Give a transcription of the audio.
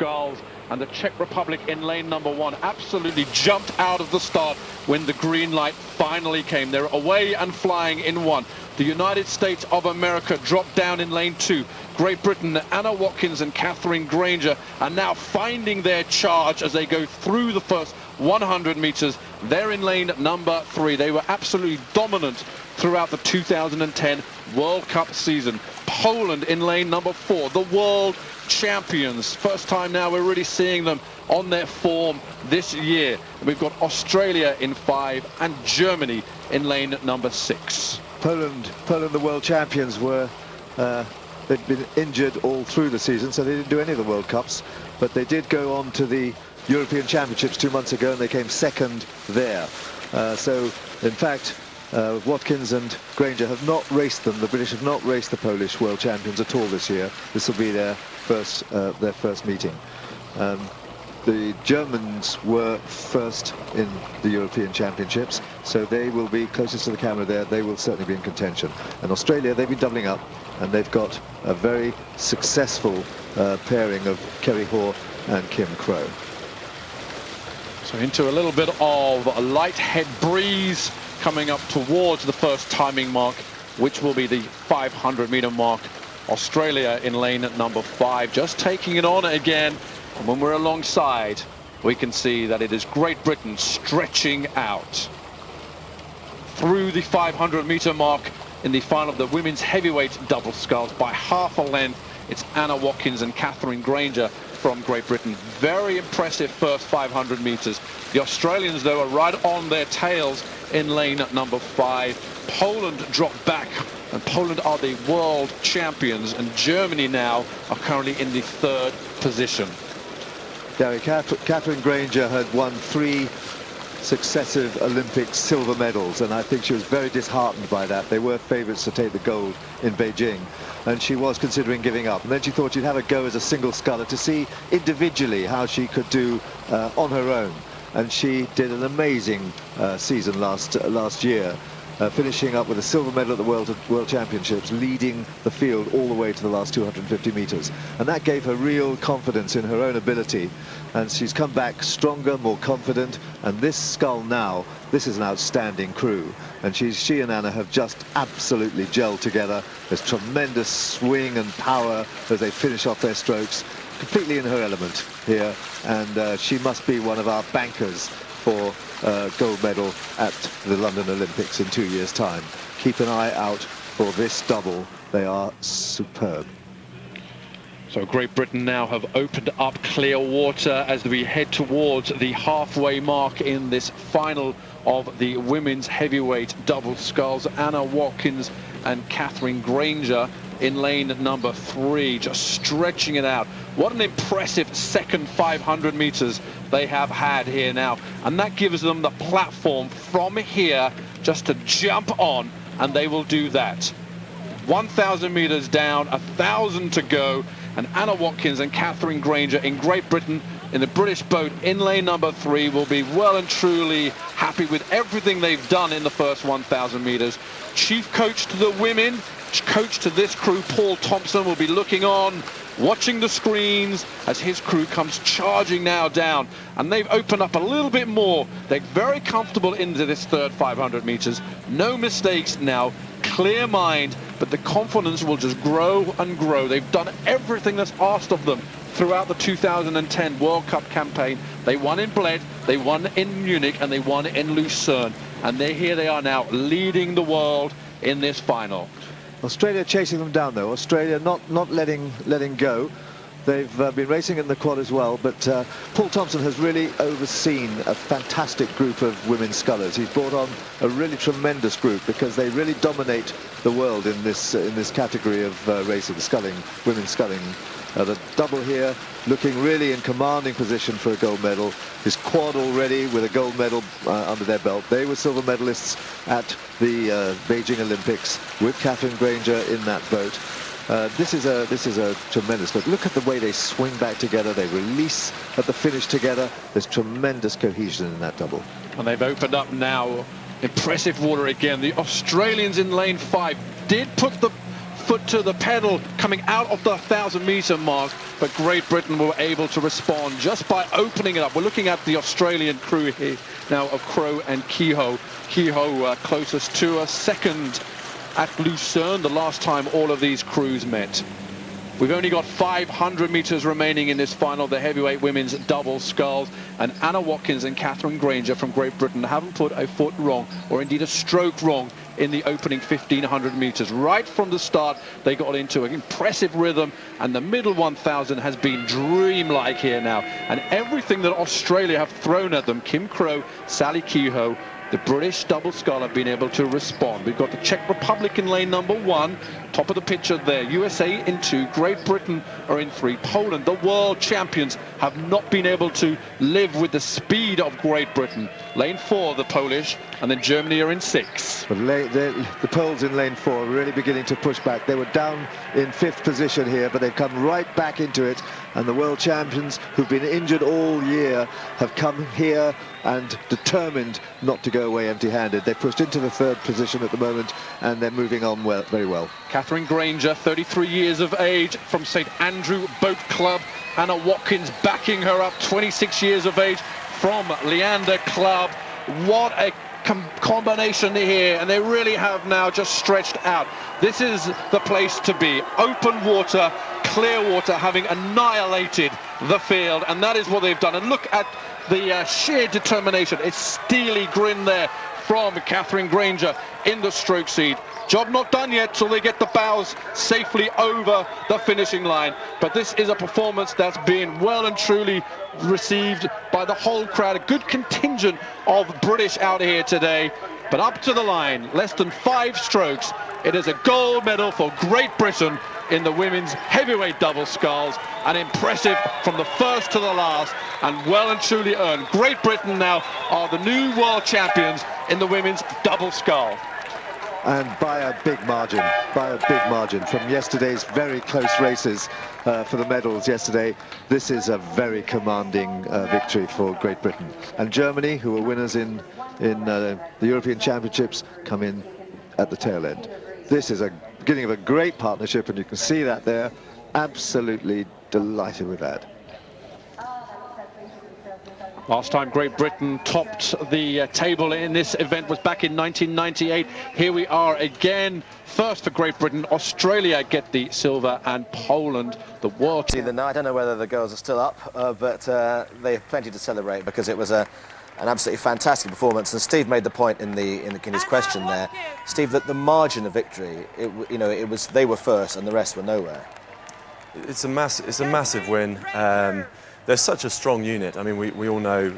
sculls, and the Czech Republic in lane number 1 absolutely jumped out of the start when the green light finally came. They're away and flying in 1. The United States of America dropped down in lane 2. Great Britain, Anna Watkins and Katherine Granger are now finding their charge as they go through the first 100 meters. They're in lane number 3. They were absolutely dominant throughout the 2010 World Cup season. Poland in lane number 4, the world champions. First time now we're really seeing them on their form this year. We've got Australia in 5 and Germany in lane number 6. Poland, the world champions, were they'd been injured all through the season, so they didn't do any of the World Cups, but they did go on to the European Championships 2 months ago, and they came second there. So in fact, Watkins and Granger have not raced them. The British have not raced the Polish world champions at all this year. This will be their first meeting. The Germans were first in the European Championships, so they will be closest to the camera there. They will certainly be in contention. And Australia, they've been doubling up, and they've got a very successful pairing of Karipiro and Kim Crow. So into a little bit of a light head breeze coming up towards the first timing mark, which will be the 500-meter mark. Australia in lane number 5, just taking it on again. And when we're alongside, we can see that it is Great Britain stretching out. Through the 500-meter mark in the final of the women's heavyweight double sculls by half a length, it's Anna Watkins and Katherine Granger from Great Britain. Very impressive first 500 meters. The Australians, though, are right on their tails in lane number 5. Poland dropped back, and Poland are the world champions, and Germany now are currently in the 3rd position. Gary, Katherine Granger had won 3 successive Olympic silver medals, and I think she was very disheartened by that. They were favourites to take the gold in Beijing, and she was considering giving up. And then she thought she'd have a go as a single sculler to see individually how she could do on her own. And she did an amazing season last year, finishing up with a silver medal at the World Championships, leading the field all the way to the last 250 meters. And that gave her real confidence in her own ability. And she's come back stronger, more confident. And this scull now, this is an outstanding crew. And she and Anna have just absolutely gelled together. There's tremendous swing and power as they finish off their strokes. Completely in her element here. And she must be one of our bankers for gold medal at the London Olympics in 2 years' time. Keep an eye out for this double. They are superb. So Great Britain now have opened up clear water as we head towards the halfway mark in this final of the women's heavyweight double sculls. Anna Watkins and Katherine Granger in lane number 3, just stretching it out. What an impressive second 500 meters they have had here now, and that gives them the platform from here just to jump on, and they will do that. 1,000 meters down, 1,000 to go, and Anna Watkins and Katherine Granger in Great Britain in the British boat in lane number 3 will be well and truly happy with everything they've done in the first 1,000 meters. Chief coach to the women, coach to this crew, Paul Thompson, will be looking on, watching the screens as his crew comes charging now down, and they've opened up a little bit more. They're very comfortable into this third 500 meters. No mistakes now, clear mind, but the confidence will just grow and grow. They've done everything that's asked of them throughout the 2010 World Cup campaign. They won in Bled, they won in Munich, and they won in Lucerne, and here they are now leading the world in this final. Australia chasing them down, though. Australia not letting go. They've been racing in the quad as well, but Paul Thompson has really overseen a fantastic group of women scullers. He's brought on a really tremendous group because they really dominate the world in this category of racing, sculling, women sculling. The double here looking really in commanding position for a gold medal. His quad already with a gold medal under their belt. They were silver medalists at the Beijing Olympics with Katherine Granger in that boat. This is a tremendous look. Look at the way they swing back together. They release at the finish together. There's tremendous cohesion in that double. And they've opened up now. Impressive water again. The Australians in lane 5 did put the foot to the pedal coming out of the 1,000-meter mark, but Great Britain were able to respond just by opening it up. We're looking at the Australian crew here now of Crowe and Kehoe. Kehoe closest to us, second at Lucerne, the last time all of these crews met. We've only got 500 meters remaining in this final, the heavyweight women's double sculls, and Anna Watkins and Katherine Granger from Great Britain haven't put a foot wrong, or indeed a stroke wrong, in the opening 1,500 meters. Right from the start, they got into an impressive rhythm, and the middle 1,000 has been dreamlike here now. And everything that Australia have thrown at them, Kim Crowe, Sally Kehoe, the British double scull have been able to respond. We've got the Czech Republic in lane number 1, top of the picture there. USA in 2, Great Britain are in 3. Poland, the world champions, have not been able to live with the speed of Great Britain. Lane 4, the Polish, and then Germany are in 6. But the Poles in lane 4 are really beginning to push back. They were down in 5th position here, but they've come right back into it. And the world champions, who've been injured all year, have come here and determined not to go away empty-handed. They pushed into the 3rd position at the moment, and they're moving on well, very well. Katherine Granger, 33 years of age, from St Andrew Boat Club. Anna Watkins backing her up, 26 years of age, from Leander Club. What a combination here, and they really have now just stretched out. This is the place to be. Open water, clear water, having annihilated the field, and that is what they've done. And look at the sheer determination. It's steely grin there from Katherine Granger in the stroke seat. Job not done yet till they get the bows safely over the finishing line. But this is a performance that's been well and truly received by the whole crowd. A good contingent of British out here today. But up to the line, less than 5 strokes. It is a gold medal for Great Britain in the women's heavyweight double sculls, and impressive from the first to the last, and well and truly earned. Great Britain now are the new world champions in the women's double scull. And by a big margin, from yesterday's very close races for the medals yesterday. This is a very commanding victory for Great Britain. And Germany, who were winners in the European Championships, come in at the tail end. This is a beginning of a great partnership, and you can see that there. Absolutely delighted with that. Last time Great Britain topped the table in this event was back in 1998. Here we are again. First for Great Britain, Australia get the silver, and Poland, the world. I don't know whether the girls are still up, but they have plenty to celebrate, because it was an absolutely fantastic performance. And Steve made the point in his question there, Steve, that the margin of victory, it was they were first and the rest were nowhere. It's a massive win. They're such a strong unit. I mean, we all know